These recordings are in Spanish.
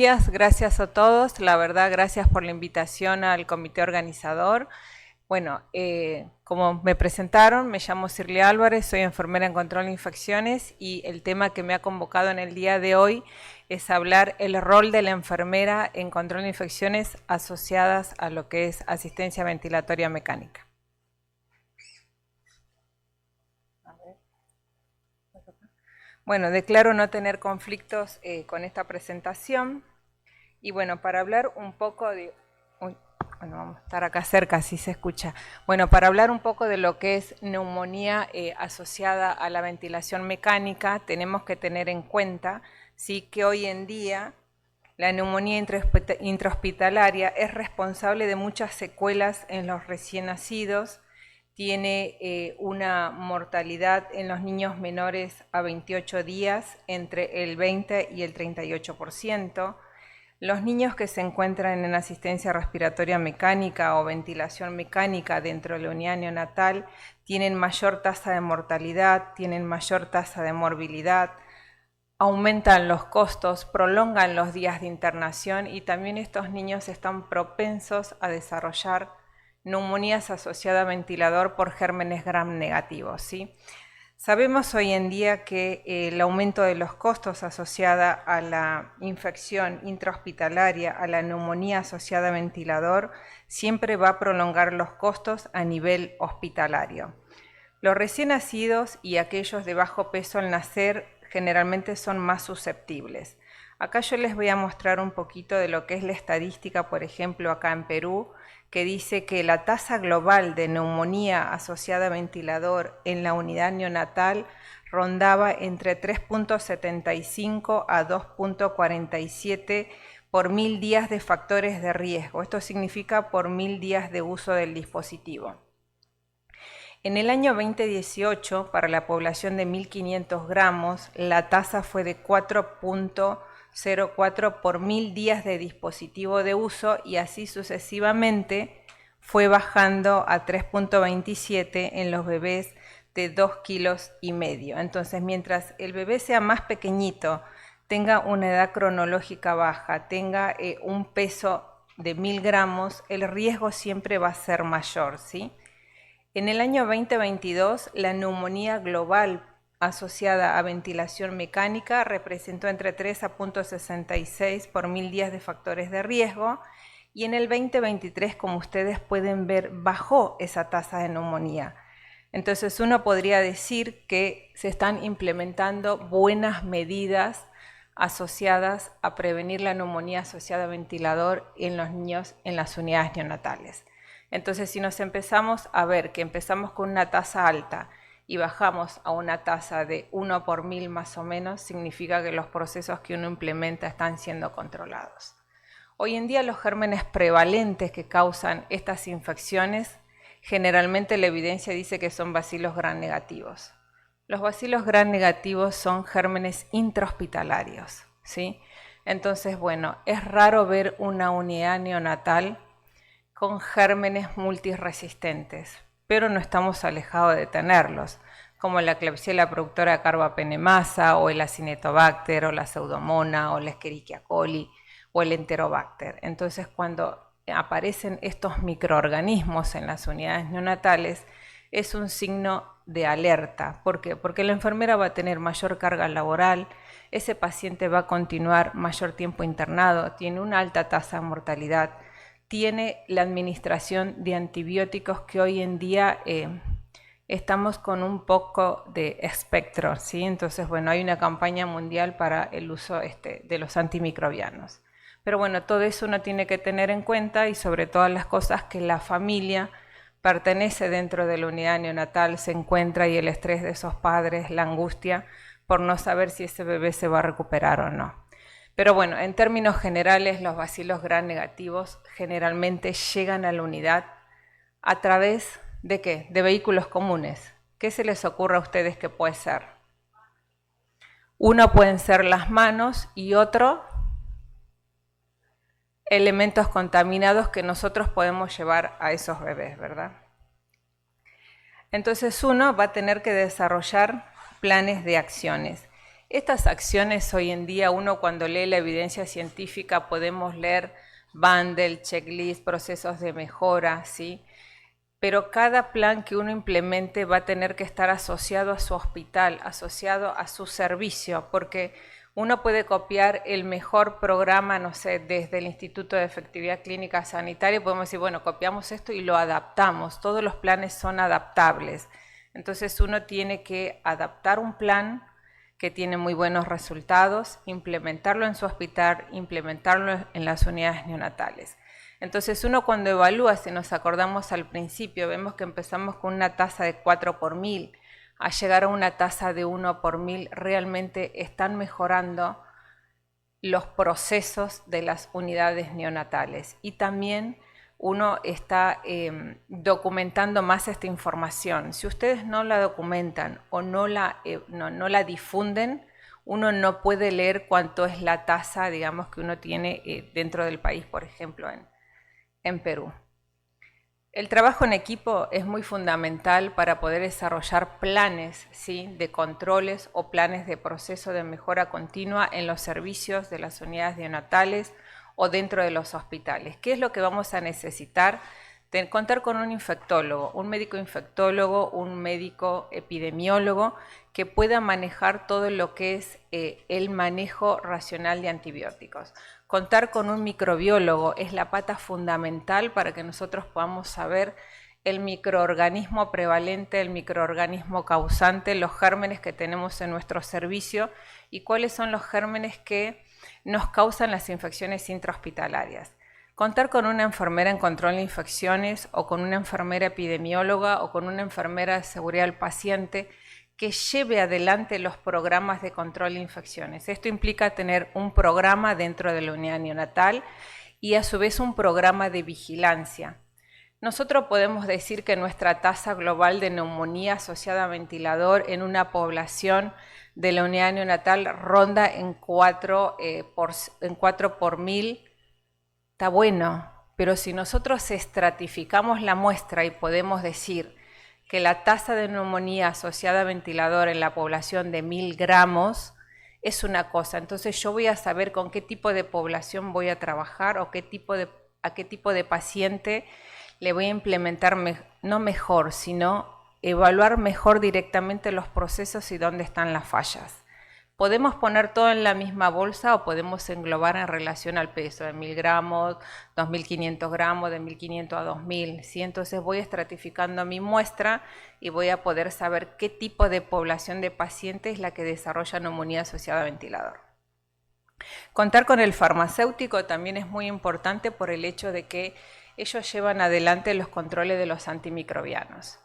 Gracias a todos, la verdad, gracias por la invitación al comité organizador. Bueno, como me presentaron, me llamo Cirly Álvarez, soy enfermera en control de infecciones y el tema que me ha convocado en el día de hoy es hablar el rol de la enfermera en control de infecciones asociadas a lo que es asistencia ventilatoria mecánica. Bueno, declaro no tener conflictos con esta presentación. Y bueno, para hablar un poco de... Uy, bueno, vamos a estar acá cerca, así se escucha. Bueno, para hablar un poco de lo que es neumonía asociada a la ventilación mecánica, tenemos que tener en cuenta, sí, que hoy en día la neumonía intrahospitalaria es responsable de muchas secuelas en los recién nacidos, tiene una mortalidad en los niños menores a 28 días entre el 20 y el 38%. Los niños que se encuentran en asistencia respiratoria mecánica o ventilación mecánica dentro de la unidad neonatal tienen mayor tasa de mortalidad, tienen mayor tasa de morbilidad, aumentan los costos, prolongan los días de internación y también estos niños están propensos a desarrollar neumonías asociadas a ventilador por gérmenes gram negativos, ¿sí? Sabemos hoy en día que el aumento de los costos asociada a la infección intrahospitalaria, a la neumonía asociada a ventilador, siempre va a prolongar los costos a nivel hospitalario. Los recién nacidos y aquellos de bajo peso al nacer generalmente son más susceptibles. Acá yo les voy a mostrar un poquito de lo que es la estadística, por ejemplo, acá en Perú, que dice que la tasa global de neumonía asociada a ventilador en la unidad neonatal rondaba entre 3.75 a 2.47 por 1000 días de factores de riesgo. Esto significa por 1000 días de uso del dispositivo. En el año 2018, para la población de 1500 gramos, la tasa fue de 4.04 por 1000 días de dispositivo de uso y así sucesivamente fue bajando a 3.27 en los bebés de 2,5 kilos. Entonces, mientras el bebé sea más pequeñito, tenga una edad cronológica baja, tenga un peso de 1000 gramos, el riesgo siempre va a ser mayor, ¿sí? En el año 2022, la neumonía global asociada a ventilación mecánica representó entre 3 a 0.66 por 1000 días de factores de riesgo y en el 2023, como ustedes pueden ver, bajó esa tasa de neumonía. Entonces uno podría decir que se están implementando buenas medidas asociadas a prevenir la neumonía asociada a ventilador en los niños en las unidades neonatales. Entonces, si nos empezamos a ver que empezamos con una tasa alta y bajamos a una tasa de 1 por 1000 más o menos, significa que los procesos que uno implementa están siendo controlados. Hoy en día los gérmenes prevalentes que causan estas infecciones, generalmente la evidencia dice que son bacilos gram negativos. Los bacilos gram negativos son gérmenes intrahospitalarios, ¿sí? Entonces, bueno, es raro ver una unidad neonatal con gérmenes multiresistentes, pero no estamos alejados de tenerlos, como la Klebsiella productora de carbapenemasa, o el Acinetobacter, o la Pseudomonas, o la Escherichia coli, o el Enterobacter. Entonces, cuando aparecen estos microorganismos en las unidades neonatales, es un signo de alerta. ¿Por qué? Porque la enfermera va a tener mayor carga laboral, ese paciente va a continuar mayor tiempo internado, tiene una alta tasa de mortalidad, tiene la administración de antibióticos que hoy en día estamos con un poco de espectro, ¿sí? Entonces, bueno, hay una campaña mundial para el uso de los antimicrobianos. Pero bueno, todo eso uno tiene que tener en cuenta y sobre todas las cosas que la familia pertenece dentro de la unidad neonatal, se encuentra y el estrés de esos padres, la angustia por no saber si ese bebé se va a recuperar o no. Pero bueno, en términos generales, los bacilos gram negativos generalmente llegan a la unidad a través ¿de qué? De vehículos comunes. ¿Qué se les ocurre a ustedes que puede ser? Uno pueden ser las manos y otro elementos contaminados que nosotros podemos llevar a esos bebés, ¿verdad? Entonces uno va a tener que desarrollar planes de acciones. Estas acciones hoy en día, uno cuando lee la evidencia científica podemos leer bundle, checklist, procesos de mejora, ¿sí? Pero cada plan que uno implemente va a tener que estar asociado a su hospital, asociado a su servicio, porque uno puede copiar el mejor programa, no sé, desde el Instituto de Efectividad Clínica Sanitaria, podemos decir, bueno, copiamos esto y lo adaptamos, todos los planes son adaptables. Entonces uno tiene que adaptar un plan que tiene muy buenos resultados, implementarlo en su hospital, implementarlo en las unidades neonatales. Entonces uno cuando evalúa, si nos acordamos al principio, vemos que empezamos con una tasa de 4 por 1000, a llegar a una tasa de 1 por 1000, realmente están mejorando los procesos de las unidades neonatales. Y también uno está documentando más esta información. Si ustedes no la documentan o no la difunden, uno no puede leer cuánto es la tasa, digamos, que uno tiene dentro del país, por ejemplo, en Perú. El trabajo en equipo es muy fundamental para poder desarrollar planes, ¿sí?, de controles o planes de proceso de mejora continua en los servicios de las unidades neonatales o dentro de los hospitales. ¿Qué es lo que vamos a necesitar? Contar con un infectólogo, un médico infectólogo, un médico epidemiólogo que pueda manejar todo lo que es el manejo racional de antibióticos. Contar con un microbiólogo es la pata fundamental para que nosotros podamos saber el microorganismo prevalente, el microorganismo causante, los gérmenes que tenemos en nuestro servicio y cuáles son los gérmenes que nos causan las infecciones intrahospitalarias. Contar con una enfermera en control de infecciones o con una enfermera epidemióloga o con una enfermera de seguridad del paciente que lleve adelante los programas de control de infecciones. Esto implica tener un programa dentro de la unidad neonatal y a su vez un programa de vigilancia. Nosotros podemos decir que nuestra tasa global de neumonía asociada a ventilador en una población de la unidad neonatal ronda en 4 por 1000. Está bueno, pero si nosotros estratificamos la muestra y podemos decir que la tasa de neumonía asociada a ventilador en la población de 1000 gramos es una cosa, entonces yo voy a saber con qué tipo de población voy a trabajar o a qué tipo de paciente le voy a implementar, no mejor, sino evaluar mejor directamente los procesos y dónde están las fallas. Podemos poner todo en la misma bolsa o podemos englobar en relación al peso de 1000 gramos, 2500 gramos, de 1500 a 2000. ¿Sí? Entonces voy estratificando mi muestra y voy a poder saber qué tipo de población de pacientes es la que desarrolla neumonía asociada a ventilador. Contar con el farmacéutico también es muy importante por el hecho de que ellos llevan adelante los controles de los antimicrobianos.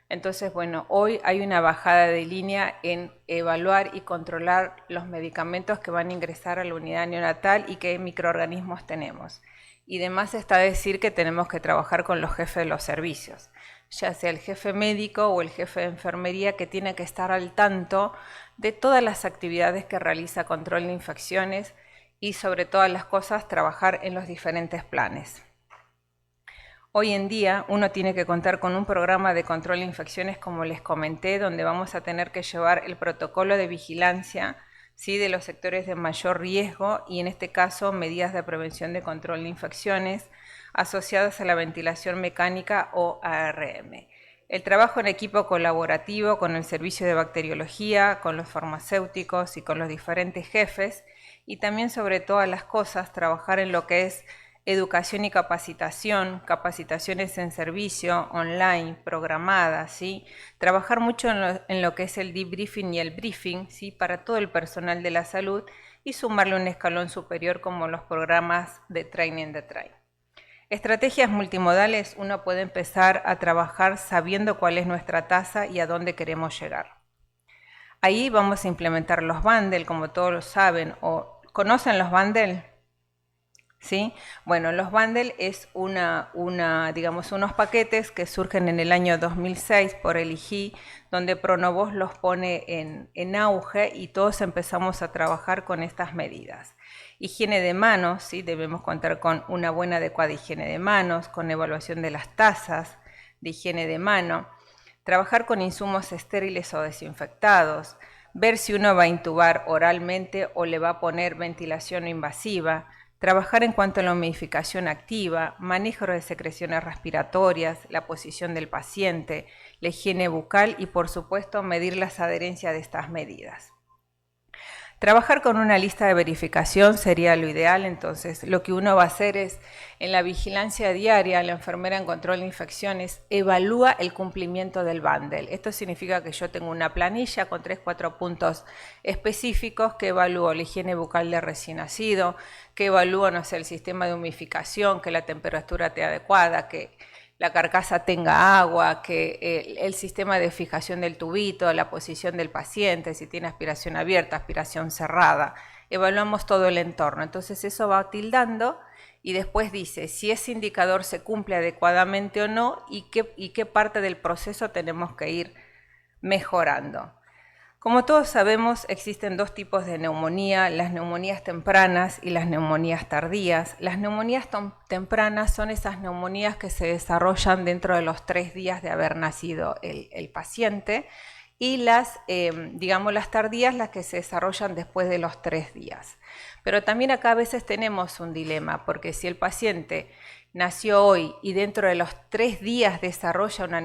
Entonces, bueno, hoy hay una bajada de línea en evaluar y controlar los medicamentos que van a ingresar a la unidad neonatal y qué microorganismos tenemos. Y además está decir que tenemos que trabajar con los jefes de los servicios, ya sea el jefe médico o el jefe de enfermería, que tiene que estar al tanto de todas las actividades que realiza control de infecciones y sobre todas las cosas trabajar en los diferentes planes. Hoy en día uno tiene que contar con un programa de control de infecciones, como les comenté, donde vamos a tener que llevar el protocolo de vigilancia, ¿sí?, de los sectores de mayor riesgo y en este caso medidas de prevención de control de infecciones asociadas a la ventilación mecánica o ARM. El trabajo en equipo colaborativo con el servicio de bacteriología, con los farmacéuticos y con los diferentes jefes, y también sobre todas las cosas trabajar en lo que es educación y capacitación, capacitaciones en servicio, online, programadas, ¿sí? Trabajar mucho en lo que es el debriefing y el briefing, ¿sí?, para todo el personal de la salud y sumarle un escalón superior como los programas de training the train. Estrategias multimodales, uno puede empezar a trabajar sabiendo cuál es nuestra tasa y a dónde queremos llegar. Ahí vamos a implementar los bundles, como todos lo saben, o ¿conocen los bundles? ¿Sí? Bueno, los bundles es digamos, unos paquetes que surgen en el año 2006 por el IGI, donde Pronovoz los pone en auge y todos empezamos a trabajar con estas medidas. Higiene de manos, ¿sí? Debemos contar con una buena adecuada higiene de manos, con evaluación de las tasas de higiene de mano, trabajar con insumos estériles o desinfectados, ver si uno va a intubar oralmente o le va a poner ventilación no invasiva, trabajar en cuanto a la humidificación activa, manejo de secreciones respiratorias, la posición del paciente, la higiene bucal y por supuesto medir las adherencias de estas medidas. Trabajar con una lista de verificación sería lo ideal, entonces lo que uno va a hacer es, en la vigilancia diaria, la enfermera en control de infecciones evalúa el cumplimiento del bundle. Esto significa que yo tengo una planilla con 3-4 puntos específicos que evalúo la higiene bucal de recién nacido, que evalúo, no sé, el sistema de humidificación, que la temperatura esté adecuada, que la carcasa tenga agua, que el sistema de fijación del tubito, la posición del paciente, si tiene aspiración abierta, aspiración cerrada. Evaluamos todo el entorno. Entonces eso va tildando y después dice si ese indicador se cumple adecuadamente o no y qué parte del proceso tenemos que ir mejorando. Como todos sabemos, existen dos tipos de neumonía, las neumonías tempranas y las neumonías tardías. Las neumonías tempranas son esas neumonías que se desarrollan dentro de los 3 días de haber nacido el paciente y las tardías, las que se desarrollan después de los 3 días. Pero también acá a veces tenemos un dilema, porque si el paciente nació hoy y dentro de los 3 días desarrolla una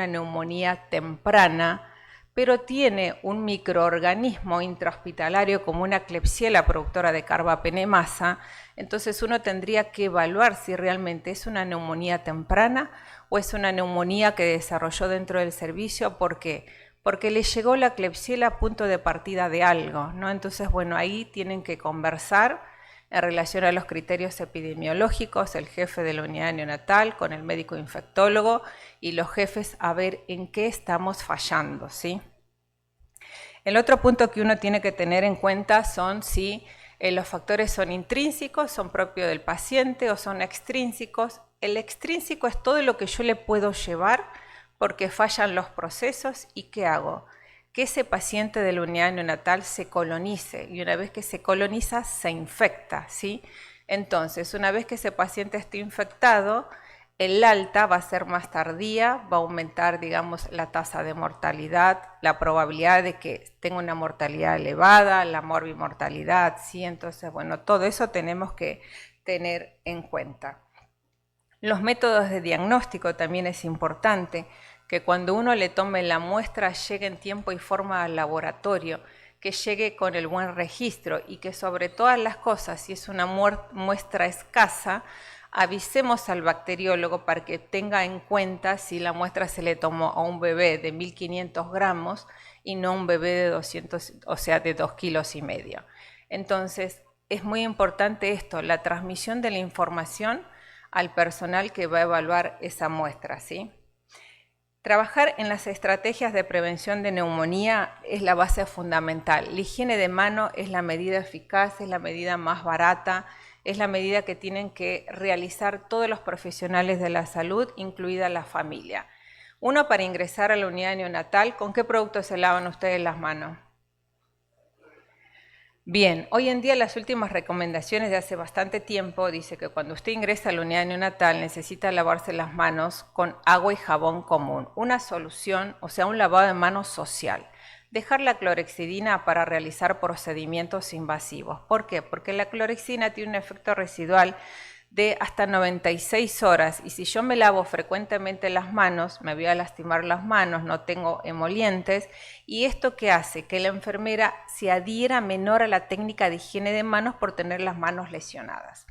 neumonía temprana, pero tiene un microorganismo intrahospitalario como una Klebsiella productora de carbapenemasa, entonces uno tendría que evaluar si realmente es una neumonía temprana o es una neumonía que desarrolló dentro del servicio. ¿Por qué? Porque le llegó la Klebsiella a punto de partida de algo, ¿no? Entonces, bueno, ahí tienen que conversar en relación a los criterios epidemiológicos, el jefe de la unidad neonatal con el médico infectólogo y los jefes a ver en qué estamos fallando, ¿sí? El otro punto que uno tiene que tener en cuenta son si los factores son intrínsecos, son propios del paciente o son extrínsecos. El extrínseco es todo lo que yo le puedo llevar porque fallan los procesos y ¿qué hago? Que ese paciente de la unidad neonatal se colonice y una vez que se coloniza se infecta, ¿sí? Entonces, una vez que ese paciente esté infectado, el alta va a ser más tardía, va a aumentar, digamos, la tasa de mortalidad, la probabilidad de que tenga una mortalidad elevada, la morbimortalidad, ¿sí? Entonces, bueno, todo eso tenemos que tener en cuenta. Los métodos de diagnóstico también es importante, que cuando uno le tome la muestra llegue en tiempo y forma al laboratorio, que llegue con el buen registro y que sobre todas las cosas, si es una muestra escasa, avisemos al bacteriólogo para que tenga en cuenta si la muestra se le tomó a un bebé de 1500 gramos y no a un bebé de 200, o sea, de 2,5 kilos. Entonces, es muy importante esto, la transmisión de la información al personal que va a evaluar esa muestra, ¿sí? Trabajar en las estrategias de prevención de neumonía es la base fundamental. La higiene de mano es la medida eficaz, es la medida más barata, es la medida que tienen que realizar todos los profesionales de la salud, incluida la familia. Uno, para ingresar a la unidad neonatal, ¿con qué productos se lavan ustedes las manos? Bien, hoy en día las últimas recomendaciones de hace bastante tiempo dice que cuando usted ingresa a la unidad neonatal necesita lavarse las manos con agua y jabón común, una solución, o sea, un lavado de manos social. Dejar la clorexidina para realizar procedimientos invasivos. ¿Por qué? Porque la clorexidina tiene un efecto residual de hasta 96 horas y si yo me lavo frecuentemente las manos, me voy a lastimar las manos, no tengo emolientes y esto ¿qué hace? Que la enfermera se adhiera menor a la técnica de higiene de manos por tener las manos lesionadas.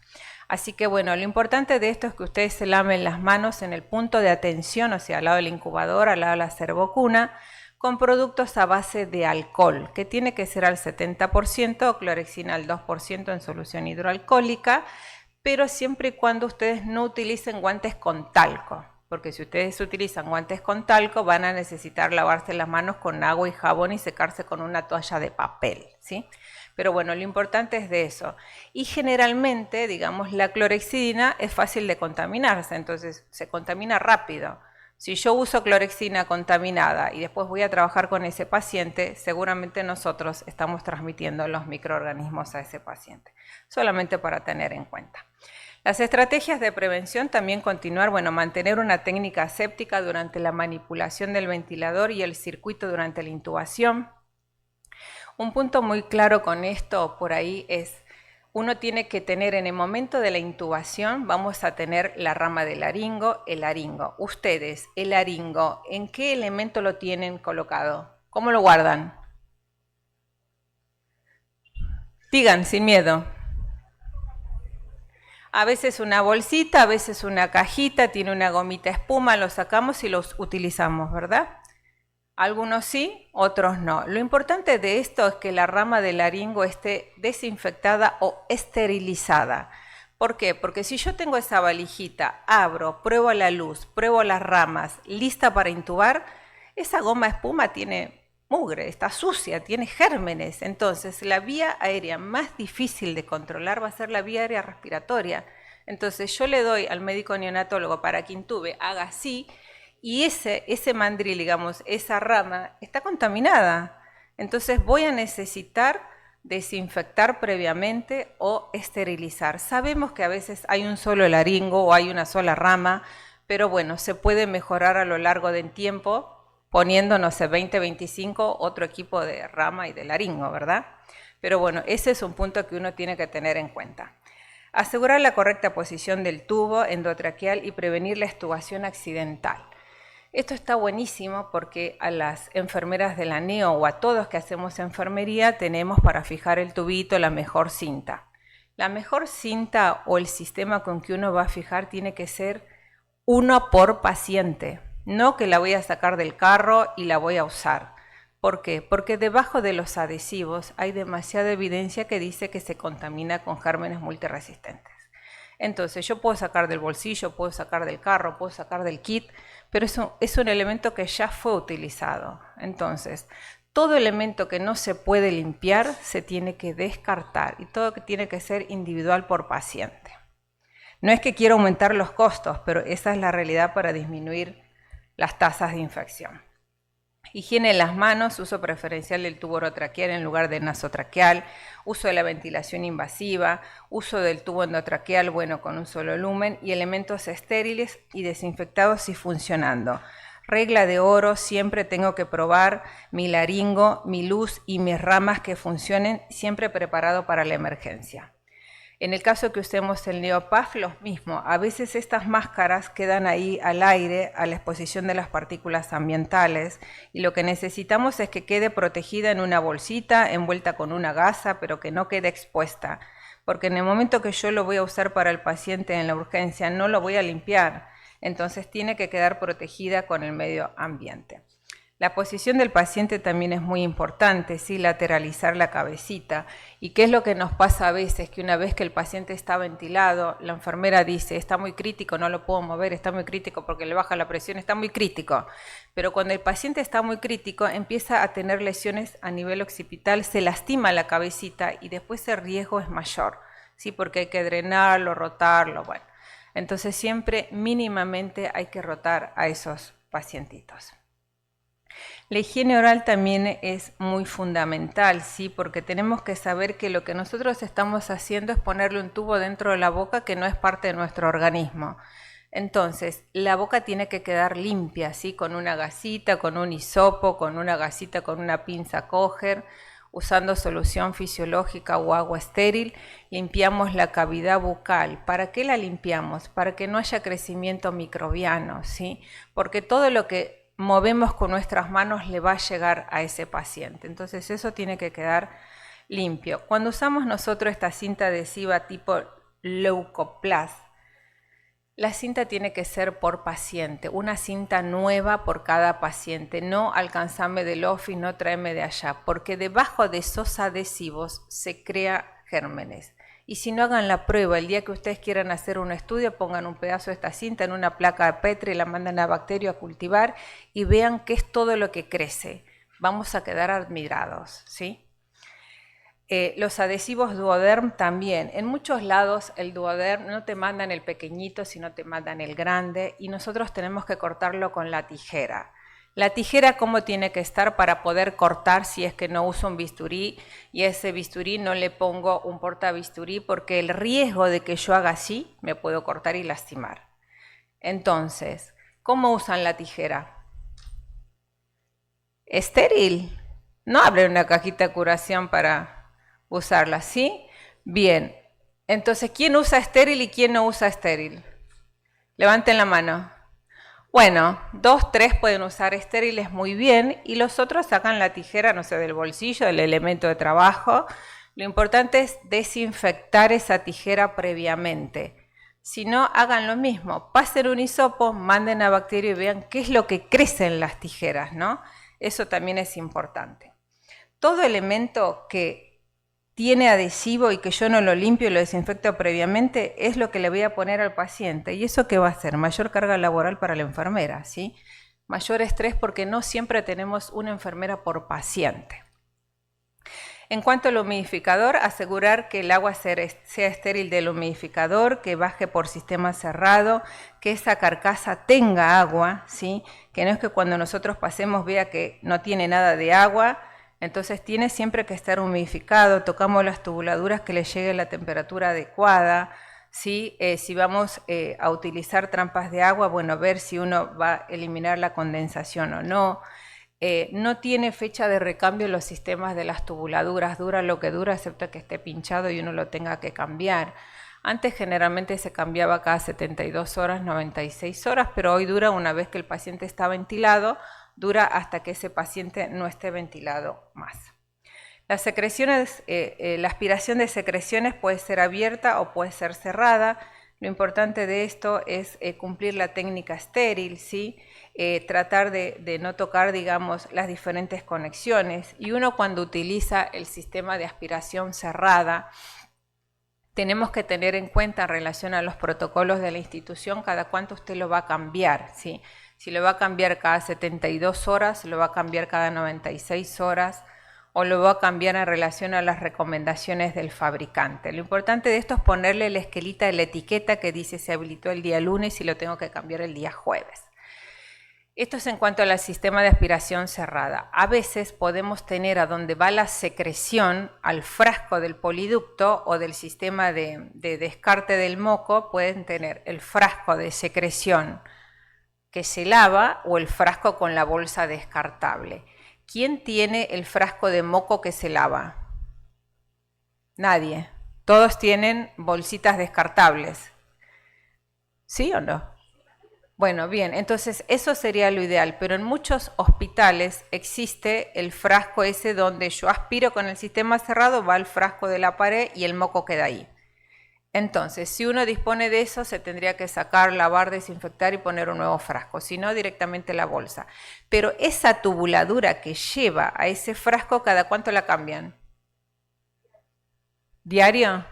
Así que bueno, lo importante de esto es que ustedes se laven las manos en el punto de atención, o sea, al lado del incubador, al lado de la servocuna, con productos a base de alcohol, que tiene que ser al 70%, clorexina al 2% en solución hidroalcohólica, pero siempre y cuando ustedes no utilicen guantes con talco, porque si ustedes utilizan guantes con talco van a necesitar lavarse las manos con agua y jabón y secarse con una toalla de papel, ¿sí? Pero bueno, lo importante es de eso. Y generalmente, digamos, la clorexidina es fácil de contaminarse, entonces se contamina rápido. Si yo uso clorexina contaminada y después voy a trabajar con ese paciente, seguramente nosotros estamos transmitiendo los microorganismos a ese paciente. Solamente para tener en cuenta. Las estrategias de prevención también continuar, bueno, mantener una técnica aséptica durante la manipulación del ventilador y el circuito durante la intubación. Un punto muy claro con esto por ahí es, uno tiene que tener en el momento de la intubación, vamos a tener la rama del laringo, el laringo. Ustedes, el laringo, ¿en qué elemento lo tienen colocado? ¿Cómo lo guardan? Digan, sin miedo. A veces una bolsita, a veces una cajita, tiene una gomita espuma, lo sacamos y los utilizamos, ¿verdad? Algunos sí, otros no. Lo importante de esto es que la rama del laringo esté desinfectada o esterilizada. ¿Por qué? Porque si yo tengo esa valijita, abro, pruebo la luz, pruebo las ramas, lista para intubar, esa goma espuma tiene mugre, está sucia, tiene gérmenes. Entonces, la vía aérea más difícil de controlar va a ser la vía aérea respiratoria. Entonces, yo le doy al médico neonatólogo para que intube, haga así, y ese mandril, digamos, esa rama, está contaminada. Entonces, voy a necesitar desinfectar previamente o esterilizar. Sabemos que a veces hay un solo laringo o hay una sola rama, pero bueno, se puede mejorar a lo largo del tiempo poniendo, no sé, 20, 25, otro equipo de rama y de laringo, ¿verdad? Pero bueno, ese es un punto que uno tiene que tener en cuenta. Asegurar la correcta posición del tubo endotraqueal y prevenir la extubación accidental. Esto está buenísimo porque a las enfermeras de la neo o a todos que hacemos enfermería tenemos para fijar el tubito la mejor cinta. La mejor cinta o el sistema con que uno va a fijar tiene que ser uno por paciente, no que la voy a sacar del carro y la voy a usar. ¿Por qué? Porque debajo de los adhesivos hay demasiada evidencia que dice que se contamina con gérmenes multiresistentes. Entonces yo puedo sacar del bolsillo, puedo sacar del carro, puedo sacar del kit, pero eso es un elemento que ya fue utilizado. Entonces, todo elemento que no se puede limpiar se tiene que descartar y todo que tiene que ser individual por paciente. No es que quiero aumentar los costos, pero esa es la realidad para disminuir las tasas de infección. Higiene de las manos, uso preferencial del tubo orotraqueal en lugar del nasotraqueal, uso de la ventilación invasiva, uso del tubo endotraqueal, bueno, con un solo lumen, y elementos estériles y desinfectados y funcionando. Regla de oro, siempre tengo que probar mi laringo, mi luz y mis ramas que funcionen, siempre preparado para la emergencia. En el caso que usemos el Neopaf, lo mismo. A veces estas máscaras quedan ahí al aire, a la exposición de las partículas ambientales, y lo que necesitamos es que quede protegida en una bolsita, envuelta con una gasa, pero que no quede expuesta. Porque en el momento que yo lo voy a usar para el paciente en la urgencia, no lo voy a limpiar. Entonces tiene que quedar protegida con el medio ambiente. La posición del paciente también es muy importante, ¿sí? Lateralizar la cabecita. ¿Y qué es lo que nos pasa a veces? Que una vez que el paciente está ventilado, la enfermera dice, está muy crítico, no lo puedo mover, está muy crítico porque le baja la presión, está muy crítico. Pero cuando el paciente está muy crítico, empieza a tener lesiones a nivel occipital, se lastima la cabecita y después el riesgo es mayor, ¿sí? Porque hay que drenarlo, rotarlo, bueno. Entonces siempre mínimamente hay que rotar a esos pacientitos. La higiene oral también es muy fundamental, ¿sí? Porque tenemos que saber que lo que nosotros estamos haciendo es ponerle un tubo dentro de la boca que no es parte de nuestro organismo. Entonces, la boca tiene que quedar limpia, ¿sí? Con una gasita, con un hisopo, con una gasita, con una pinza Kocher, usando solución fisiológica o agua estéril, limpiamos la cavidad bucal. ¿Para qué la limpiamos? Para que no haya crecimiento microbiano, ¿sí? Porque todo lo que movemos con nuestras manos le va a llegar a ese paciente. Entonces eso tiene que quedar limpio. Cuando usamos nosotros esta cinta adhesiva tipo Leukoplast, la cinta tiene que ser por paciente, una cinta nueva por cada paciente, no alcanzarme del office, no traerme de allá, porque debajo de esos adhesivos se crea gérmenes. Y si no, hagan la prueba, el día que ustedes quieran hacer un estudio, pongan un pedazo de esta cinta en una placa de Petri, la mandan a bacterio a cultivar y vean qué es todo lo que crece. Vamos a quedar admirados, ¿sí? Los adhesivos Duoderm también. En muchos lados el Duoderm no te mandan el pequeñito, sino te mandan el grande y nosotros tenemos que cortarlo con la tijera. La tijera, ¿cómo tiene que estar para poder cortar si es que no uso un bisturí y a ese bisturí no le pongo un portabisturí? Porque el riesgo de que yo haga así, me puedo cortar y lastimar. Entonces, ¿cómo usan la tijera? Estéril. No abren una cajita de curación para usarla, ¿sí? Bien, entonces, ¿quién usa estéril y quién no usa estéril? Levanten la mano. Bueno, 2, 3 pueden usar estériles muy bien y los otros sacan la tijera, no sé, del bolsillo, del elemento de trabajo. Lo importante es desinfectar esa tijera previamente. Si no, hagan lo mismo. Pasen un hisopo, manden a bacterio y vean qué es lo que crece en las tijeras, ¿no? Eso también es importante. Todo elemento que tiene adhesivo y que yo no lo limpio y lo desinfecto previamente, es lo que le voy a poner al paciente. ¿Y eso qué va a hacer? Mayor carga laboral para la enfermera, ¿sí? Mayor estrés porque no siempre tenemos una enfermera por paciente. En cuanto al humidificador, asegurar que el agua sea estéril del humidificador, que baje por sistema cerrado, que esa carcasa tenga agua, ¿sí? Que no es que cuando nosotros pasemos vea que no tiene nada de agua. Entonces tiene siempre que estar humidificado, tocamos las tubuladuras que le llegue la temperatura adecuada, ¿sí? Si vamos a utilizar trampas de agua, bueno, ver si uno va a eliminar la condensación o no. No tiene fecha de recambio los sistemas de las tubuladuras, dura lo que dura, excepto que esté pinchado y uno lo tenga que cambiar. Antes generalmente se cambiaba cada 72 horas, 96 horas, pero hoy dura una vez que el paciente está ventilado, dura hasta que ese paciente no esté ventilado más. Las secreciones, la aspiración de secreciones puede ser abierta o puede ser cerrada. Lo importante de esto es cumplir la técnica estéril, ¿sí? Tratar de no tocar, digamos, las diferentes conexiones. Y uno cuando utiliza el sistema de aspiración cerrada, tenemos que tener en cuenta en relación a los protocolos de la institución cada cuánto usted lo va a cambiar, ¿sí? Si lo va a cambiar cada 72 horas, lo va a cambiar cada 96 horas o lo va a cambiar en relación a las recomendaciones del fabricante. Lo importante de esto es ponerle la esquelita de la etiqueta que dice se habilitó el día lunes y lo tengo que cambiar el día jueves. Esto es en cuanto al sistema de aspiración cerrada. A veces podemos tener a donde va la secreción, al frasco del poliducto o del sistema de descarte del moco, pueden tener el frasco de secreción que se lava o el frasco con la bolsa descartable. ¿Quién tiene el frasco de moco que se lava? Nadie. Todos tienen bolsitas descartables. ¿Sí o no? Bueno, bien, entonces eso sería lo ideal, pero en muchos hospitales existe el frasco ese donde yo aspiro con el sistema cerrado, va al frasco de la pared y el moco queda ahí. Entonces, si uno dispone de eso, se tendría que sacar, lavar, desinfectar y poner un nuevo frasco, si no directamente la bolsa. Pero esa tubuladura que lleva a ese frasco, ¿cada cuánto la cambian? ¿Diario?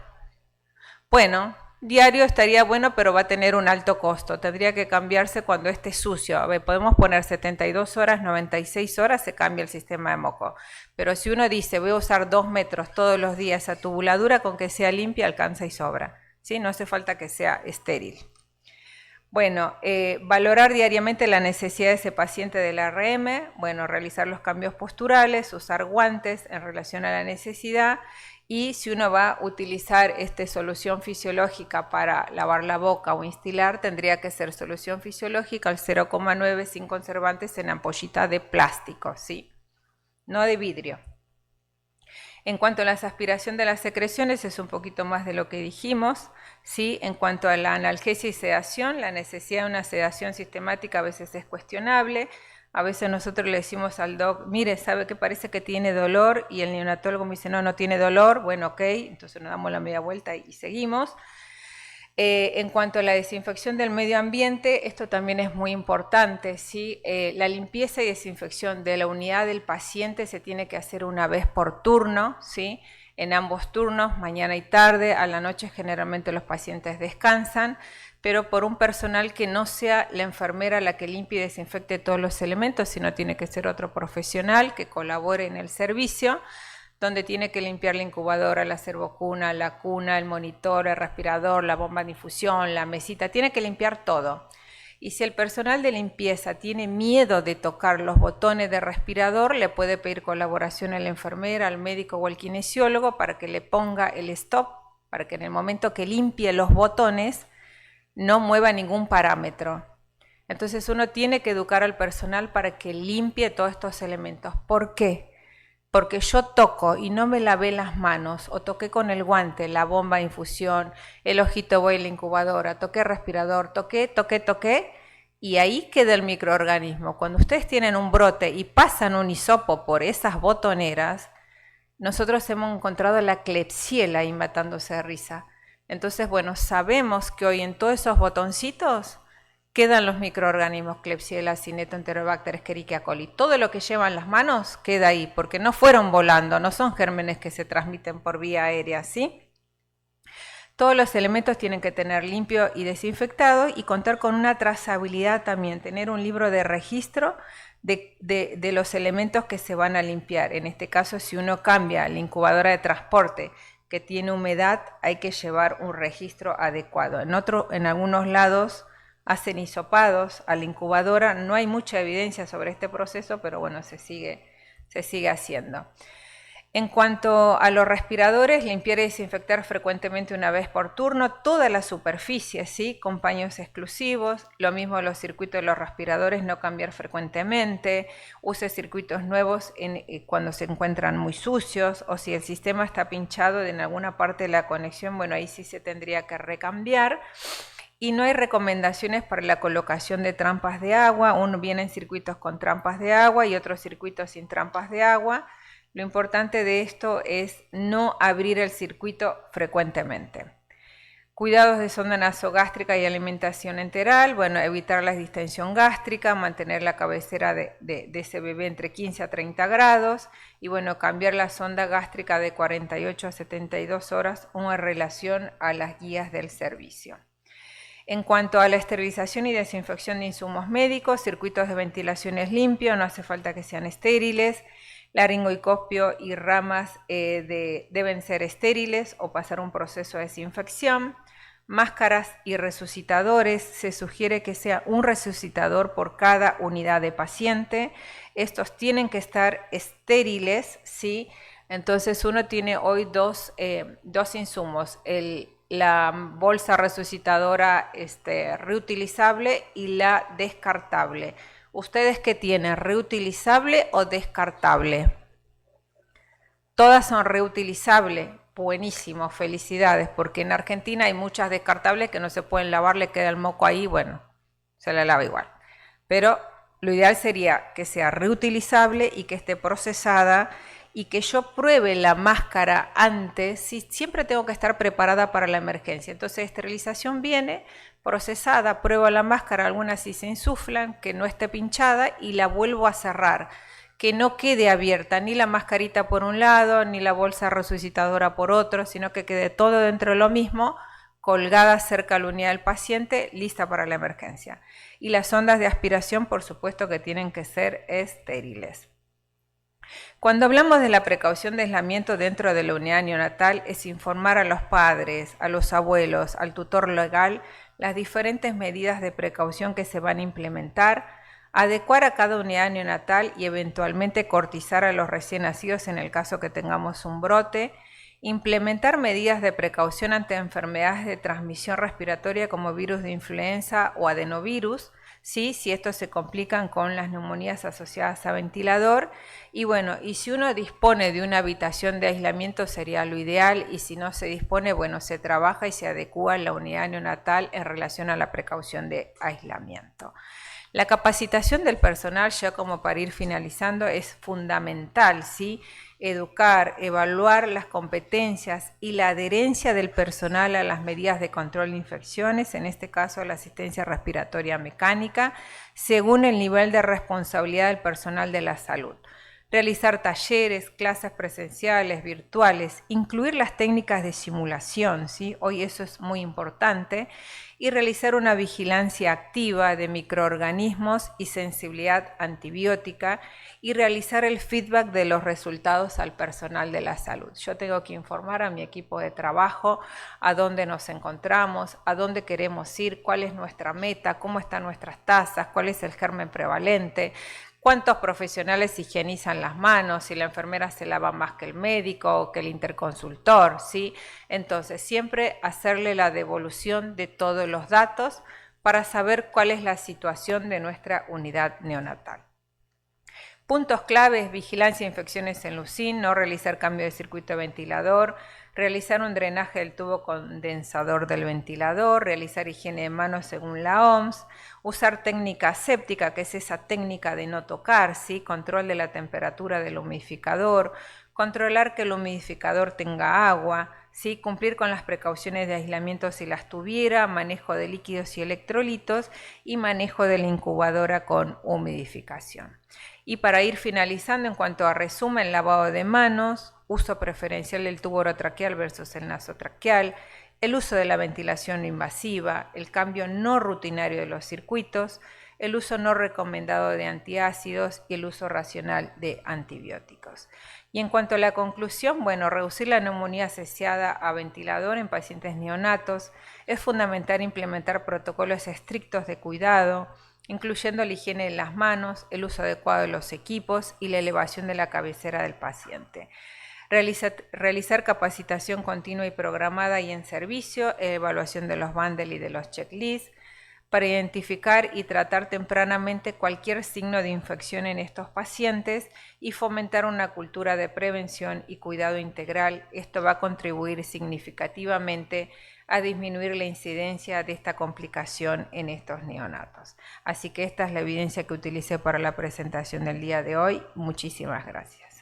Bueno, diario estaría bueno, pero va a tener un alto costo. Tendría que cambiarse cuando esté sucio. A ver, podemos poner 72 horas, 96 horas, se cambia el sistema de moco. Pero si uno dice, voy a usar 2 metros todos los días esa tubuladura, con que sea limpia, alcanza y sobra. ¿Sí? No hace falta que sea estéril. Bueno, valorar diariamente la necesidad de ese paciente del RM, bueno, realizar los cambios posturales, usar guantes en relación a la necesidad y si uno va a utilizar esta solución fisiológica para lavar la boca o instilar, tendría que ser solución fisiológica al 0,9 sin conservantes en ampollita de plástico, ¿sí? No de vidrio. En cuanto a la aspiración de las secreciones, es un poquito más de lo que dijimos, ¿sí? En cuanto a la analgesia y sedación, la necesidad de una sedación sistemática a veces es cuestionable. A veces nosotros le decimos al doc, mire, sabe que parece que tiene dolor y el neonatólogo me dice, no, no tiene dolor. Bueno, ok, entonces nos damos la media vuelta y seguimos. En cuanto a la desinfección del medio ambiente, esto también es muy importante, ¿sí? La limpieza y desinfección de la unidad del paciente se tiene que hacer una vez por turno, ¿sí? En ambos turnos, mañana y tarde. A la noche generalmente los pacientes descansan, pero por un personal que no sea la enfermera la que limpie y desinfecte todos los elementos, sino tiene que ser otro profesional que colabore en el servicio, donde tiene que limpiar la incubadora, la servocuna, la cuna, el monitor, el respirador, la bomba de infusión, la mesita, tiene que limpiar todo. Y si el personal de limpieza tiene miedo de tocar los botones de respirador, le puede pedir colaboración a la enfermera, al médico o al kinesiólogo para que le ponga el stop, para que en el momento que limpie los botones no mueva ningún parámetro. Entonces uno tiene que educar al personal para que limpie todos estos elementos. ¿Por qué? porque yo toco y no me lavé las manos, o toqué con el guante la bomba de infusión, el ojito voy, la incubadora, toqué respirador, toqué, y ahí queda el microorganismo. Cuando ustedes tienen un brote y pasan un hisopo por esas botoneras, nosotros hemos encontrado la Klebsiella ahí matándose de risa. Entonces, bueno, sabemos que hoy en todos esos botoncitos quedan los microorganismos Klebsiella, Cineto, Enterobacter, Escherichia coli. Todo lo que llevan las manos queda ahí, porque no fueron volando, no son gérmenes que se transmiten por vía aérea, ¿sí? Todos los elementos tienen que tener limpio y desinfectado y contar con una trazabilidad también, tener un libro de registro de los elementos que se van a limpiar. En este caso, si uno cambia la incubadora de transporte que tiene humedad, hay que llevar un registro adecuado. En algunos lados hacen hisopados a la incubadora, no hay mucha evidencia sobre este proceso, pero bueno, se sigue haciendo. En cuanto a los respiradores, limpiar y desinfectar frecuentemente una vez por turno toda la superficie, ¿sí? Con paños exclusivos. Lo mismo los circuitos de los respiradores, no cambiar frecuentemente. Use circuitos nuevos cuando se encuentran muy sucios, o si el sistema está pinchado en alguna parte de la conexión, bueno, ahí sí se tendría que recambiar. Y no hay recomendaciones para la colocación de trampas de agua. Uno viene en circuitos con trampas de agua y otros circuitos sin trampas de agua. Lo importante de esto es no abrir el circuito frecuentemente. Cuidados de sonda nasogástrica y alimentación enteral, bueno, evitar la distensión gástrica, mantener la cabecera de ese bebé entre 15 a 30 grados y bueno, cambiar la sonda gástrica de 48 a 72 horas en relación a las guías del servicio. En cuanto a la esterilización y desinfección de insumos médicos, circuitos de ventilación es limpio, no hace falta que sean estériles. Laringoicopio y ramas deben ser estériles o pasar un proceso de desinfección. Máscaras y resucitadores, se sugiere que sea un resucitador por cada unidad de paciente. Estos tienen que estar estériles, ¿sí? Entonces uno tiene hoy dos insumos, la bolsa resucitadora reutilizable y la descartable. ¿Ustedes qué tienen? ¿Reutilizable o descartable? Todas son reutilizables. Buenísimo, felicidades, porque en Argentina hay muchas descartables que no se pueden lavar, le queda el moco ahí, bueno, se la lava igual. Pero lo ideal sería que sea reutilizable y que esté procesada y que yo pruebe la máscara antes. Sí, siempre tengo que estar preparada para la emergencia. Entonces, esterilización viene procesada, pruebo la máscara, algunas sí se insuflan, que no esté pinchada y la vuelvo a cerrar. Que no quede abierta ni la mascarita por un lado, ni la bolsa resucitadora por otro, sino que quede todo dentro de lo mismo, colgada cerca a la unidad del paciente, lista para la emergencia. Y las sondas de aspiración, por supuesto que tienen que ser estériles. Cuando hablamos de la precaución de aislamiento dentro de la unidad neonatal, es informar a los padres, a los abuelos, al tutor legal, las diferentes medidas de precaución que se van a implementar, adecuar a cada unidad neonatal y eventualmente cortizar a los recién nacidos en el caso que tengamos un brote, implementar medidas de precaución ante enfermedades de transmisión respiratoria como virus de influenza o adenovirus, ¿sí? Si estos se complican con las neumonías asociadas a ventilador. Y bueno, y si uno dispone de una habitación de aislamiento sería lo ideal, y si no se dispone, bueno, se trabaja y se adecúa la unidad neonatal en relación a la precaución de aislamiento. La capacitación del personal, ya como para ir finalizando, es fundamental, ¿sí? Educar, evaluar las competencias y la adherencia del personal a las medidas de control de infecciones, en este caso la asistencia respiratoria mecánica, según el nivel de responsabilidad del personal de la salud. Realizar talleres, clases presenciales, virtuales, incluir las técnicas de simulación, ¿sí? Hoy eso es muy importante, y realizar una vigilancia activa de microorganismos y sensibilidad antibiótica y realizar el feedback de los resultados al personal de la salud. Yo tengo que informar a mi equipo de trabajo a dónde nos encontramos, a dónde queremos ir, cuál es nuestra meta, cómo están nuestras tasas, cuál es el germen prevalente, cuántos profesionales higienizan las manos, si la enfermera se lava más que el médico o que el interconsultor, ¿sí? Entonces, siempre hacerle la devolución de todos los datos para saber cuál es la situación de nuestra unidad neonatal. Puntos claves: vigilancia de infecciones en Lucin, no realizar cambio de circuito de ventilador, realizar un drenaje del tubo condensador del ventilador, realizar higiene de manos según la OMS, usar técnica aséptica, que es esa técnica de no tocar, ¿sí? Control de la temperatura del humidificador, controlar que el humidificador tenga agua, ¿sí? Cumplir con las precauciones de aislamiento si las tuviera, manejo de líquidos y electrolitos y manejo de la incubadora con humidificación. Y para ir finalizando, en cuanto a resumen: lavado de manos, uso preferencial del tubo orotraqueal versus el nasotraqueal, el uso de la ventilación invasiva, el cambio no rutinario de los circuitos, el uso no recomendado de antiácidos y el uso racional de antibióticos. Y en cuanto a la conclusión, bueno, reducir la neumonía asociada a ventilador en pacientes neonatos. Es fundamental implementar protocolos estrictos de cuidado, incluyendo la higiene de las manos, el uso adecuado de los equipos y la elevación de la cabecera del paciente. Realizar capacitación continua y programada y en servicio, evaluación de los bundles y de los checklists, para identificar y tratar tempranamente cualquier signo de infección en estos pacientes y fomentar una cultura de prevención y cuidado integral. Esto va a contribuir significativamente a disminuir la incidencia de esta complicación en estos neonatos. Así que esta es la evidencia que utilicé para la presentación del día de hoy. Muchísimas gracias.